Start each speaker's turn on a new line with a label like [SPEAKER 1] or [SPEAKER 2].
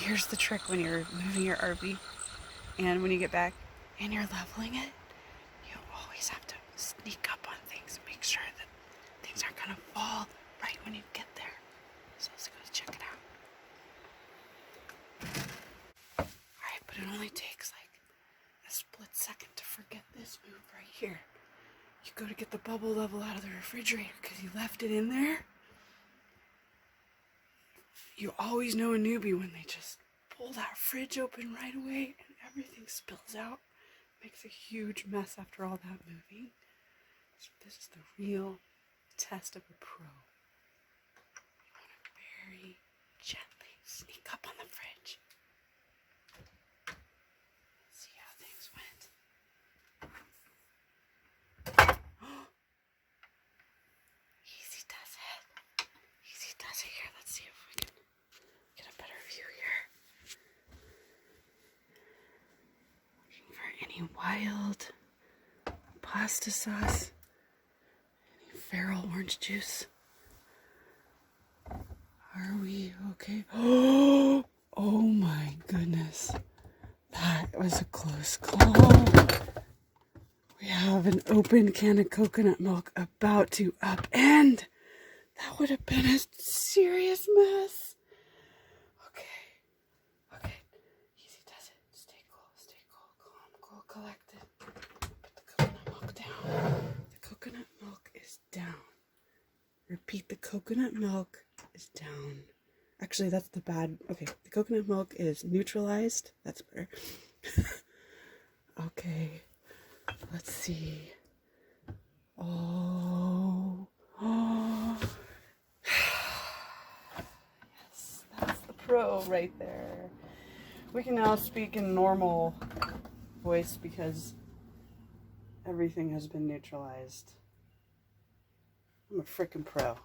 [SPEAKER 1] here's the trick when you're moving your RV and when you get back and you're leveling it, you always have to sneak up on things and make sure that things aren't going to fall right when you get there. So let's go check it out. Alright, but it only takes like a split second to forget this move right here. You go to get the bubble level out of the refrigerator because you left it in there. You always know a newbie when they just pull that fridge open right away and everything spills out. Makes a huge mess after all that moving. So this is the real test of a pro. You want to very gently sneak up on the fridge. Let's see how things went. Easy does it. Easy does it here. Let's see if we can get a better view here. Looking for any wild pasta sauce, any feral orange juice. Are we okay? Oh my goodness. That was a close call. We have an open can of coconut milk about to upend. That would have been a serious mess. Okay. Easy does it. Stay cool, calm, cool, collected. Put the coconut milk down. The coconut milk is down. Repeat, the coconut milk is down. Actually, that's the bad. Okay, the coconut milk is neutralized. That's better. Okay, let's see. Oh. Yes, that's the pro right there. We can now speak in normal voice because everything has been neutralized. I'm a frickin' pro.